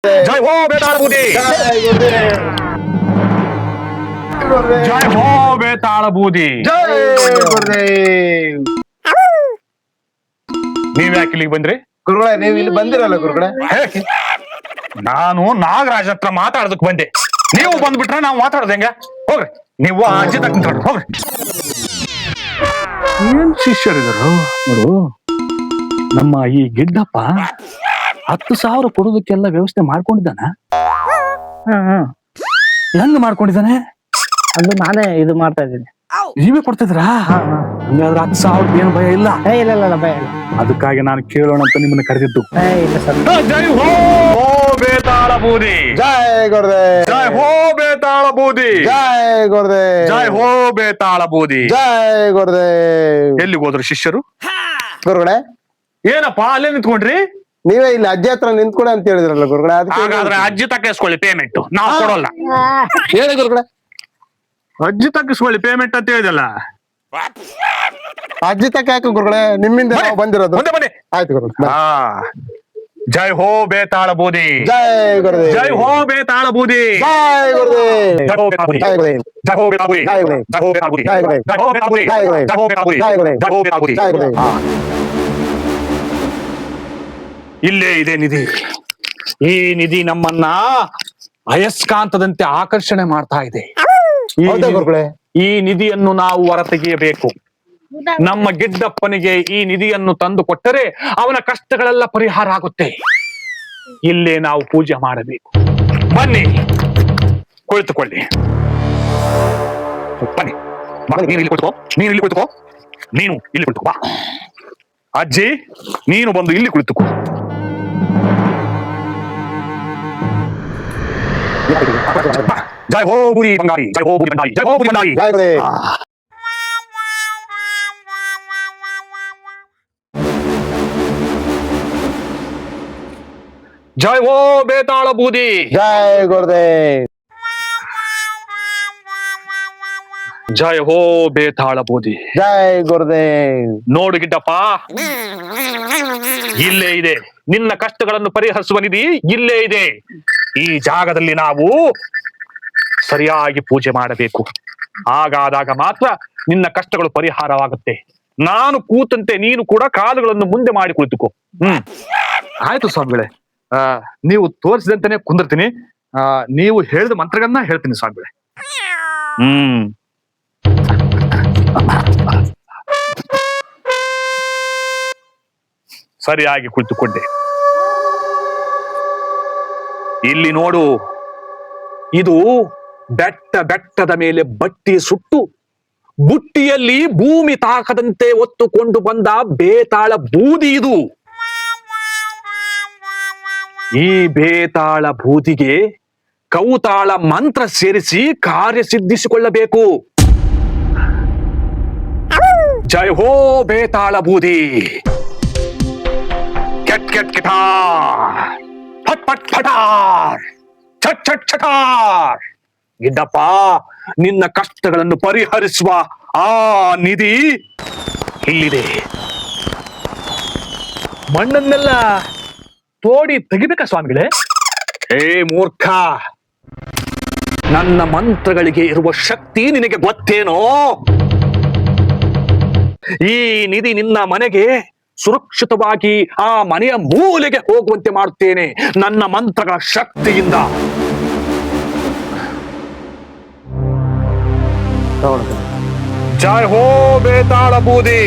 जय हो बेताल बूदी जय हो बेताल बूदी ನೀವ್ ಯಾಕೆ ಇಲ್ಲಿಗೆ ಬಂದ್ರಿ? ಗುರುಗಳೇ ನೀವು ಇಲ್ಲಿ ಬಂದಿರಲ್ಲ ಗುರುಗಳೇ. ನಾನು ನಾಗರಾಜ್ ಹತ್ರ ಮಾತಾಡೋದಕ್ ಬಂದೆ. ನೀವು ಬಂದ್ಬಿಟ್ರೆ ನಾವು ಮಾತಾಡೋದು ಹೆಂಗ? ಹೋಗ್ರಿ ನೀವು ಆ ಅಜ್ಜಿ ತಗೊಂಡ್ರಿ ಹೋಗ್ರಿ. ಏನ್ ಶಿಷ್ಯರಿದ್ರು ನೋಡು. ನಮ್ಮ ಈ ಗಿಡ್ಡಪ್ಪ 10,000 ಕೊಡೋದಕ್ಕೆಲ್ಲ ವ್ಯವಸ್ಥೆ ಮಾಡ್ಕೊಂಡಿದ್ದಾನ. ಹೆಂಗ್ ಮಾಡ್ಕೊಂಡಿದ್ದಾನೆ? ಅದು ನಾನೇ ಇದು ಮಾಡ್ತಾ ಇದ್ದೀನಿ. ನೀವೇ ಕೊಡ್ತಿದ್ರಾ? ಹಂಗಾದ್ರೆ 10,000 ಏನು ಭಯ ಇಲ್ಲ? ಇಲ್ಲ ಭಯ ಇಲ್ಲ. ಅದಕ್ಕಾಗಿ ನಾನು ಕೇಳೋಣ ಅಂತ ನಿಮ್ಮನ್ನ ಕರೆದಿದ್ದು. ಇಲ್ಲ ಸರ್. ಜೈ ಹೋ ಬೇತಾಳ ಬೂದಿ ಜೈ ಗುರುದೇ. ಜೈ ಹೋ ಬೇತಾಳ ಬೂದಿ ಜೈ ಗುರುದೇ. ಜೈ ಹೋ ಬೇತಾಳ ಬೂದಿ. ಜೈ ಗುರುದೇ. ಎಲ್ಲಿಗೆ ಹೋದ್ರು ಶಿಷ್ಯರು? ಗುರುಗಳೇ ಏನಪ್ಪ ಅಲ್ಲೇ ನಿಂತ್ಕೊಂಡ್ರಿ? ನೀವೇ ಇಲ್ಲಿ ಅಜ್ಜಿ ಹತ್ರ ನಿಂತ್ಕೊಡಿ ಅಂತ ಹೇಳಿದ್ರಲ್ಲ ಗುರುಗಳೇ. ಅದಕ್ಕೆ ಹಾಗಾದ್ರೆ ಅಜ್ಜಿ ತಕ್ಕಿಸ್ಕೊಳ್ಳಿ ಪೇಮೆಂಟ್, ನಾವು ಕೊಡೋಲ್ಲ. ಹೇಳಿ ಗುರುಗಳೇ. ಅಜ್ಜಿ ತಕ್ಕಿಸ್ಕೊಳ್ಳಿ ಪೇಮೆಂಟ್ ಅಂತ ಹೇಳಿದಲ್ಲ. ಅಜ್ಜಿ ತಕ್ಕ ಯಾಕೆ ಗುರುಗಳೇ? ನಿಮ್ಮಿಂದ ನಾವು ಬಂದಿರೋದು. ಬನ್ನಿ. ಆಯ್ತು ಗುರುಗಳೇ. ಜೈ ಹೋ ಬೇತಾಳ ಬೂದಿ. ಜೈ ಗುರುದೇ. ಜೈ ಹೋ ಬೇತಾಳ ಬೂದಿ. ಜೈ ಗುರುದೇ. ಜೈ ಹೋ ಬೇತಾಳ ಬೂದಿ. ಜೈ ಗುರುದೇ. ಜೈ ಹೋ ಬೇತಾಳ ಬೂದಿ. ಜೈ ಗುರುದೇ. ಜೈ ಹೋ ಬೇತಾಳ ಬೂದಿ. ಜೈ ಗುರುದೇ. ಜೈ ಹೋ ಬೇತಾಳ ಬೂದಿ. ಜೈ ಗುರುದೇ. ಜೈ ಹೋ ಬೇತಾಳ ಬೂದಿ. ಜೈ ಗುರುದೇ. ಜೈ ಹೋ ಬೇತಾಳ ಬೂದಿ. ಜೈ ಗುರುದೇ. ಇಲ್ಲೇ ಇದೆ ನಿಧಿ. ಈ ನಿಧಿ ನಮ್ಮನ್ನ ಅಯಸ್ಕಾಂತದಂತೆ ಆಕರ್ಷಣೆ ಮಾಡ್ತಾ ಇದೆ. ಹೌದಾ ಗುರುಗಳೇ? ಈ ನಿಧಿಯನ್ನು ನಾವು ಹೊರತೆಗೆಯಬೇಕು. ನಮ್ಮ ಗಿಡ್ಡಪ್ಪನಿಗೆ ಈ ನಿಧಿಯನ್ನು ತಂದು ಕೊಟ್ಟರೆ ಅವನ ಕಷ್ಟಗಳೆಲ್ಲ ಪರಿಹಾರ ಆಗುತ್ತೆ. ಇಲ್ಲೇ ನಾವು ಪೂಜೆ ಮಾಡಬೇಕು. ಬನ್ನಿ ಕುಳಿತುಕೊಳ್ಳಿ. ಬನ್ನಿ ನೀನು ಇಲ್ಲಿ ಕುಳಿತುಕೋ. ನೀನು ಇಲ್ಲಿ ಕುಳಿತುಕೋ. ನೀನು ಇಲ್ಲಿ ಕುಳಿತುಕೋ. ಬಾ ಅಜ್ಜಿ, ನೀನು ಬಂದು ಇಲ್ಲಿ ಕುಳಿತುಕೋ. ಜೈ ಹೋ ಬುರಿ ಬಂಗಾರಿ. ಜೈ ಹೋ ಬುರಿ ಬಂಗಾರಿ. ಜೈ ಹೋ ಬುರಿ ಬಂಗಾರಿ. ಜೈ ಗುರುದೇ. ಜೈ ಹೋ ಬೇತಾಳ ಬೂದಿ. ಜೈ ಗುರುದೇ. ಜೈ ಹೋ ಬೇತಾಳ ಬೂದಿ. ಜೈ ಗುರುದೇ. ನೋಡು ಗಿಡ್ಡಪ್ಪ, ಇಲ್ಲೇ ಇದೆ ನಿನ್ನ ಕಷ್ಟಗಳನ್ನು ಪರಿಹರಿಸುವ ನಿಧಿ. ಇಲ್ಲೇ ಇದೆ. ಈ ಜಾಗದಲ್ಲಿ ನಾವು ಸರಿಯಾಗಿ ಪೂಜೆ ಮಾಡಬೇಕು. ಹಾಗಾದಾಗ ಮಾತ್ರ ನಿನ್ನ ಕಷ್ಟಗಳು ಪರಿಹಾರವಾಗುತ್ತೆ. ನಾನು ಕೂತಂತೆ ನೀನು ಕೂಡ ಕಾಲುಗಳನ್ನು ಮುಂದೆ ಮಾಡಿ ಕುಳಿತುಕೋ. ಆಯ್ತು ಸ್ವಾಮಿಗಳೇ, ನೀವು ತೋರಿಸಿದಂತೆನೆ ಕುಂದಿರ್ತೀನಿ. ನೀವು ಹೇಳಿದ ಮಂತ್ರಗಳನ್ನ ಹೇಳ್ತೀನಿ ಸ್ವಾಮಿಗಳೇ. ಸರಿಯಾಗಿ ಕುಳಿತುಕೊಂಡೆ. ಇಲ್ಲಿ ನೋಡು, ಇದು ಬೆಟ್ಟದ ಮೇಲೆ ಬಟ್ಟಿ ಸುಟ್ಟು ಬುಟ್ಟಿಯಲ್ಲಿ ಭೂಮಿ ತಾಕದಂತೆ ಒತ್ತುಕೊಂಡು ಬಂದ ಬೇತಾಳ ಬೂದಿ ಇದು. ಈ ಬೇತಾಳ ಬೂದಿಗೆ ಕೌತಾಳ ಮಂತ್ರ ಸೇರಿಸಿ ಕಾರ್ಯ ಸಿದ್ಧಿಸಿಕೊಳ್ಳಬೇಕು. ಜೈ ಹೋ ಬೇತಾಳ ಬೂದಿ. ಕೆಟ್ ಕೆಟ್ ಕೆಟಾರ್, ಫಟ್ ಫಟ್ ಫಟಾರ್, ಛಟ್ ಛಟ್ ಛಟಾರ್. ಗಿಡ್ಡಪ್ಪ, ನಿನ್ನ ಕಷ್ಟಗಳನ್ನು ಪರಿಹರಿಸುವ ಆ ನಿಧಿ ಇಲ್ಲಿದೆ. ಮಣ್ಣನ್ನೆಲ್ಲ ತೋಡಿ ತೆಗಿಬೇಕಾ ಸ್ವಾಮಿಗಳೇ? ಹೇ ಮೂರ್ಖ, ನನ್ನ ಮಂತ್ರಗಳಿಗೆ ಇರುವ ಶಕ್ತಿ ನಿನಗೆ ಗೊತ್ತೇನೋ? ಈ ನಿಧಿ ನಿನ್ನ ಮನೆಗೆ ಸುರಕ್ಷಿತವಾಗಿ ಆ ಮನೆಯ ಮೂಲೆಗೆ ಹೋಗುವಂತೆ ಮಾಡುತ್ತೇನೆ ನನ್ನ ಮಂತ್ರಗಳ ಶಕ್ತಿಯಿಂದ. ಜೈ ಹೋ ಬೇತಾಳ ಬೂದಿ.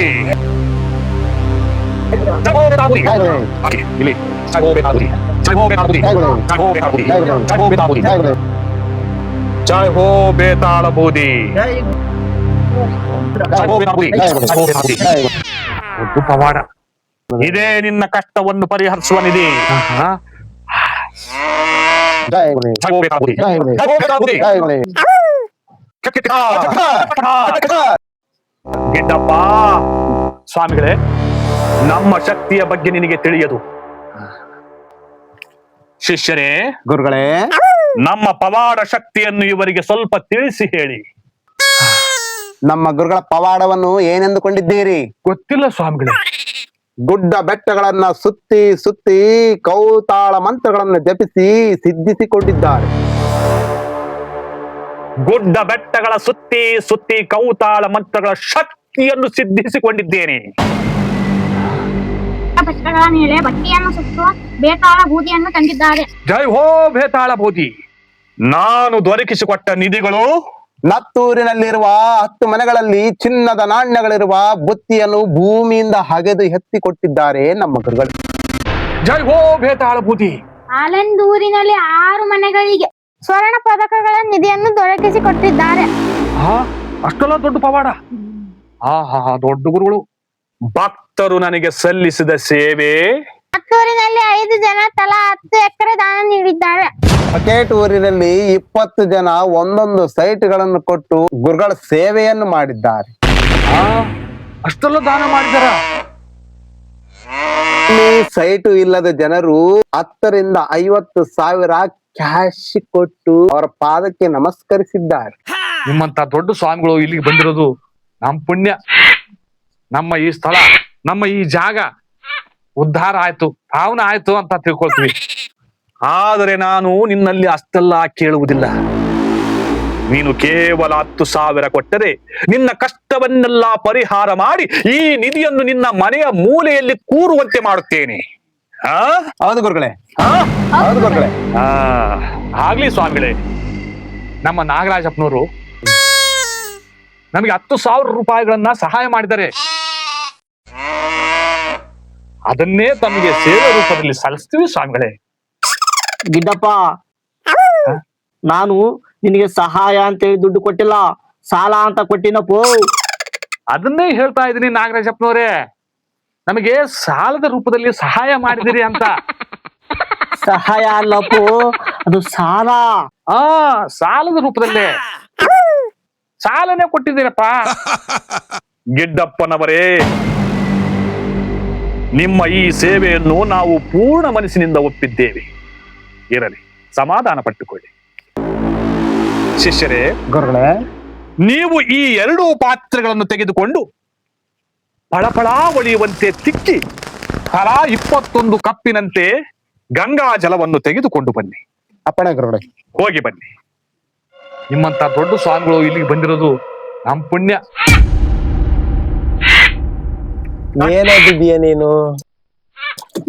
ಜೈ ಹೋ ಬೇತಾಳ ಬೂದಿ. ಇಲ್ಲಿ ಜೈ ಹೋ ಬೇತಾಳ ಬೂದಿ. ಜೈ ಹೋ ಬೇತಾಳ ಬೂದಿ. ಜೈ ಹೋ ಬೇತಾಳ ಬೂದಿ. ಜೈ ಹೋ ಬೇತಾಳ ಬೂದಿ. ಜೈ ಹೋ ಬೇತಾಳ ಬೂದಿ. ಒಟ್ಟು ಪವಾಡ. ಇದೇ ನಿನ್ನ ಕಷ್ಟವನ್ನು ಪರಿಹರಿಸುವ ನಿಧಿ. ಜೈ ಗುರುದೇ. ಜೈ ಹೋ ಬೇತಾಳ ಬೂದಿ. ಜೈ ಗುರುದೇ. ಜೈ ಹೋ ಬೇತಾಳ ಬೂದಿ. ಜೈ ಗುರುದೇ. ಗಿಡ್ಡಪ್ಪ, ಸ್ವಾಮಿಗಳೇ, ನಮ್ಮ ಶಕ್ತಿಯ ಬಗ್ಗೆ ನಿನಗೆ ತಿಳಿಯದು. ಶಿಷ್ಯರೇ, ಗುರುಗಳೇ, ನಮ್ಮ ಪವಾಡ ಶಕ್ತಿಯನ್ನು ಇವರಿಗೆ ಸ್ವಲ್ಪ ತಿಳಿಸಿ ಹೇಳಿ. ನಮ್ಮ ಗುರುಗಳ ಪವಾಡವನ್ನು ಏನೆಂದುಕೊಂಡಿದ್ದೀರಿ? ಗೊತ್ತಿಲ್ಲ ಸ್ವಾಮಿಗಳೇ. ಗುಡ್ಡ ಬೆಟ್ಟಗಳನ್ನ ಸುತ್ತಿ ಸುತ್ತಿ ಕೌತಾಳ ಮಂತ್ರಗಳನ್ನು ಜಪಿಸಿ ಸಿದ್ಧಿಸಿಕೊಂಡಿದ್ದಾರೆ. ಗುಡ್ಡ ಬೆಟ್ಟಗಳ ಸುತ್ತಿ ಸುತ್ತಿ ಕೌತಾಳ ಮಂತ್ರಗಳ ಶಕ್ತಿಯನ್ನು ಸಿದ್ಧಿಸಿಕೊಂಡಿದ್ದೇನೆ. ಬೆಟ್ಟಗಳ ಮೇಲೆ ಬಟ್ಟೆಯನ್ನು ಸುತ್ತುವ ಬೇತಾಳ ಬೂದಿಯನ್ನು ತಂದಿದ್ದಾರೆ. ಜೈ ಹೋ ಬೇತಾಳ ಬೂದಿ. ನಾನು ದೊರಕಿಸಿಕೊಟ್ಟ ನಿಧಿಗಳು ನತ್ತೂರಿನಲ್ಲಿರುವ 10 ಮನೆಗಳಲ್ಲಿ ಚಿನ್ನದ ನಾಣ್ಯಗಳಿರುವ ಬುತ್ತಿಯನ್ನು ಭೂಮಿಯಿಂದ ಹಗೆದು ಎತ್ತಿಕೊಟ್ಟಿದ್ದಾರೆ ನಮ್ಮ ಗುರುಗಳು. ಜೈ ಹೋ ಬೇತಾಳ ಬೂದಿ. ಆಲೆಂದೂರಿನಲ್ಲಿ 6 ಮನೆಗಳಿಗೆ ಸ್ವರ್ಣ ಪದಕಗಳ ನಿಧಿಯನ್ನು ದೊರಕಿಸಿಕೊಟ್ಟಿದ್ದಾರೆ. ಅಷ್ಟೆಲ್ಲ ದೊಡ್ಡ ಪವಾಡ. ದೊಡ್ಡ ಗುರುಗಳು. ಭಕ್ತರು ನನಗೆ ಸಲ್ಲಿಸಿದ ಸೇವೆ. ಹತ್ತೂರಿನಲ್ಲಿ 5 ಜನ ತಲಾ 10 ಎಕರೆ ದಾನ ನೀಡಿದ್ದಾರೆ. ಬಕೇಟ್ ಊರಿನಲ್ಲಿ 20 ಜನ ಒಂದೊಂದು ಸೈಟ್ಗಳನ್ನು ಕೊಟ್ಟು ಗುರುಗಳ ಸೇವೆಯನ್ನು ಮಾಡಿದ್ದಾರೆ. ಅಷ್ಟೆಲ್ಲ ದಾನ ಮಾಡಿದಾರ. ಸೈಟು ಇಲ್ಲದ ಜನರು 10 ರಿಂದ 50 ಸಾವಿರ ಕ್ಯಾಶ್ ಕೊಟ್ಟು ಅವರ ಪಾದಕ್ಕೆ ನಮಸ್ಕರಿಸಿದ್ದಾರೆ. ನಿಮ್ಮಂತ ದೊಡ್ಡ ಸ್ವಾಮಿಗಳು ಇಲ್ಲಿಗೆ ಬಂದಿರೋದು ನಮ್ ಪುಣ್ಯ. ನಮ್ಮ ಈ ಸ್ಥಳ, ನಮ್ಮ ಈ ಜಾಗ ಉದ್ಧಾರ ಆಯ್ತು, ಪಾವನ ಆಯ್ತು ಅಂತ ತಿಳ್ಕೊಳ್ತೀವಿ. ಆದರೆ ನಾನು ನಿನ್ನಲ್ಲಿ ಅಷ್ಟೆಲ್ಲ ಕೇಳುವುದಿಲ್ಲ. ನೀನು ಕೇವಲ 10,000 ಕೊಟ್ಟರೆ ನಿನ್ನ ಕಷ್ಟವನ್ನೆಲ್ಲ ಪರಿಹಾರ ಮಾಡಿ ಈ ನಿಧಿಯನ್ನು ನಿನ್ನ ಮನೆಯ ಮೂಲೆಯಲ್ಲಿ ಕೂರುವಂತೆ ಮಾಡುತ್ತೇನೆ. ಹೌದು ಗುರುಗಳೇ, ಹೌದು ಗುರುಗಳೇ. ಆಗ್ಲಿ ಸ್ವಾಮಿಗಳೇ. ನಮ್ಮ ನಾಗರಾಜಪ್ಪನವರು ನಮಗೆ 10,000 ರೂಪಾಯಿಗಳನ್ನ ಸಹಾಯ ಮಾಡಿದ್ದಾರೆ. ಅದನ್ನೇ ತಮಗೆ ಸೇವೆ ರೂಪದಲ್ಲಿ ಸಲ್ಲಿಸ್ತೀವಿ ಸ್ವಾಮಿಗಳೇ. ಗಿಡ್ಡಪ್ಪ, ನಾನು ನಿನಗೆ ಸಹಾಯ ಅಂತೇಳಿ ದುಡ್ಡು ಕೊಟ್ಟಿಲ್ಲ, ಸಾಲ ಅಂತ ಕೊಟ್ಟಿನಪ್ಪೋ. ಅದನ್ನೇ ಹೇಳ್ತಾ ಇದ್ದೀನಿ ನಾಗರಾಜಪ್ಪನವರೇ, ನಮಗೆ ಸಾಲದ ರೂಪದಲ್ಲಿ ಸಹಾಯ ಮಾಡಿದಿರಿ ಅಂತ. ಸಹಾಯ ಅಲ್ಲಪ್ಪೋ, ಅದು ಸಾಲ. ಸಾಲದ ರೂಪದಲ್ಲೇ ಸಾಲನೇ ಕೊಟ್ಟಿದ್ದೀರಪ್ಪ. ಗಿಡ್ಡಪ್ಪನವರೇ, ನಿಮ್ಮ ಈ ಸೇವೆಯನ್ನು ನಾವು ಪೂರ್ಣ ಮನಸ್ಸಿನಿಂದ ಒಪ್ಪಿದ್ದೇವೆ. ಇರಲಿ, ಸಮಾಧಾನ ಪಟ್ಟುಕೊಳ್ಳಿ. ಶಿಷ್ಯರೇ, ಗುರುಗಳೇ, ನೀವು ಈ 2 ಪಾತ್ರೆಗಳನ್ನು ತೆಗೆದುಕೊಂಡು ಪಳಪಳ ಒಳೆಯುವಂತೆ ತಿಕ್ಕಿ ತಲಾ 21 ಕಪ್ಪಿನಂತೆ ಗಂಗಾ ಜಲವನ್ನು ತೆಗೆದುಕೊಂಡು ಬನ್ನಿ. ಅಪ್ಪಣೆ ಗುರುಗಳೇ. ಹೋಗಿ ಬನ್ನಿ. ನಿಮ್ಮಂತ ದೊಡ್ಡ ಸ್ವಾಮಿಗಳು ಇಲ್ಲಿಗೆ ಬಂದಿರೋದು ನಮ್ ಪುಣ್ಯ. ಏನಾಗಿದ್ದೀಯ ನೀನು?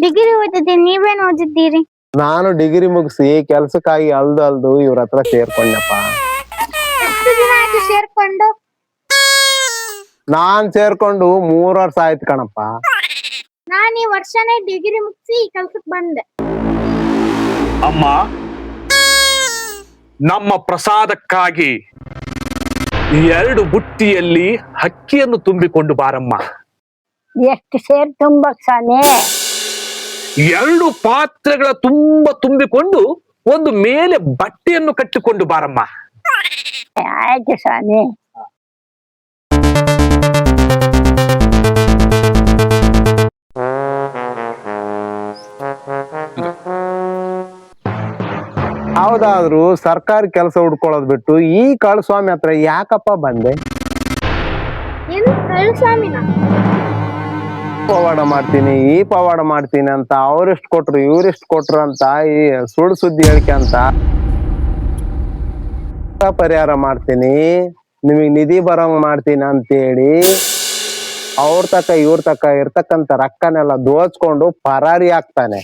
ಡಿಗ್ರಿ ಓದಿದ್ದೀನಿ, ನೀವೇನ್ ಓದಿದ್ದೀರಿ? ನಾನು ಡಿಗ್ರಿ ಮುಗಿಸಿ ಕೆಲ್ಸಕ್ಕಾಗಿ ಅಲ್ದು ಇವ್ರ ಹತ್ರ ಸೇರ್ಕೊಂಡಪ್ಪ. ಎಷ್ಟು ದಿನ ಆಯ್ತು ಸೇರ್ಕೊಂಡು? ನಾನ್ ಸೇರ್ಕೊಂಡು 3 ವರ್ಷ ಆಯ್ತು ಕಣಪ್ಪ. ನಾನ್ ಈ ವರ್ಷನೇ ಡಿಗ್ರಿ ಮುಗಿಸಿ ಈ ಕೆಲ್ಸಕ್ ಬಂದೆ. ಅಮ್ಮ, ನಮ್ಮ ಪ್ರಸಾದಕ್ಕಾಗಿ 2 ಬುಟ್ಟಿಯಲ್ಲಿ ಅಕ್ಕಿಯನ್ನು ತುಂಬಿಕೊಂಡು ಬಾರಮ್ಮ. ಎಷ್ಟು ಸೇರ್ ತುಂಬಕ್ ಸ್ವಾಮಿ? 2 ಪಾತ್ರೆಗಳ ತುಂಬಿಕೊಂಡು ಒಂದು ಮೇಲೆ ಬಟ್ಟೆಯನ್ನು ಕಟ್ಟಿಕೊಂಡು ಬಾರಮ್ಮ. ಆಯ್ತು ಸ್ವಾಮಿ. ಹೌದಾದ್ರು ಸರ್ಕಾರಿ ಕೆಲಸ ಹುಡ್ಕೊಳ್ಳೋದ್ ಬಿಟ್ಟು ಈ ಕಳ್ಸ್ವಾಮಿ ಹತ್ರ ಯಾಕಪ್ಪ ಬಂದೆ? ಏನು ಸ್ವಾಮಿನ? ಪವಾಡ ಮಾಡ್ತೀನಿ, ಈ ಪವಾಡ ಮಾಡ್ತೀನಿ ಅಂತ ಅವ್ರೆಷ್ಟು ಕೊಟ್ರು ಇವ್ರೆಷ್ಟು ಕೊಟ್ರು ಅಂತ ಈ ಸುಳ್ಳು ಸುದ್ದಿ ಹೇಳಿಕೆ ಅಂತ ಪರಿಹಾರ ಮಾಡ್ತೀನಿ, ನಿಮಗ್ ನಿಧಿ ಬರಂಗ್ ಮಾಡ್ತೀನಿ ಅಂತೇಳಿ ಅವ್ರ ತಕ ಇವ್ರ ತಕ ಇರ್ತಕ್ಕಂತ ರೊಕ್ಕನೆಲ್ಲ ದೋಚ್ಕೊಂಡು ಪರಾರಿ ಆಗ್ತಾನೆ.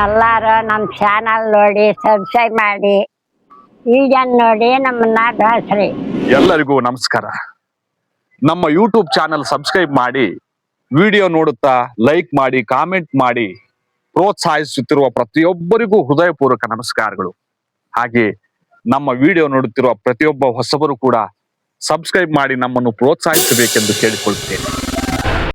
ಎಲ್ಲಾರು ನಮ್ ಚಾನಲ್ ನೋಡಿ ಸಬ್ಸ್ಕ್ರೈಬ್ ಮಾಡಿ, ವಿಡಿಯೋ ನೋಡಿ ನಮ್ಮನ್ನ ಬೆಳೆಸ್ರಿ. ಎಲ್ಲರಿಗೂ ನಮಸ್ಕಾರ. ನಮ್ಮ ಯೂಟ್ಯೂಬ್ ಚಾನಲ್ ಸಬ್ಸ್ಕ್ರೈಬ್ ಮಾಡಿ, ವಿಡಿಯೋ ನೋಡುತ್ತಾ ಲೈಕ್ ಮಾಡಿ, ಕಾಮೆಂಟ್ ಮಾಡಿ ಪ್ರೋತ್ಸಾಹಿಸುತ್ತಿರುವ ಪ್ರತಿಯೊಬ್ಬರಿಗೂ ಹೃದಯಪೂರ್ವಕ ನಮಸ್ಕಾರಗಳು. ಹಾಗೆ ನಮ್ಮ ವಿಡಿಯೋ ನೋಡುತ್ತಿರುವ ಪ್ರತಿಯೊಬ್ಬ ಹೊಸಬರು ಕೂಡ ಸಬ್ಸ್ಕ್ರೈಬ್ ಮಾಡಿ ನಮ್ಮನ್ನು ಪ್ರೋತ್ಸಾಹಿಸಬೇಕೆಂದು ಕೇಳಿಕೊಳ್ಳುತ್ತೇನೆ.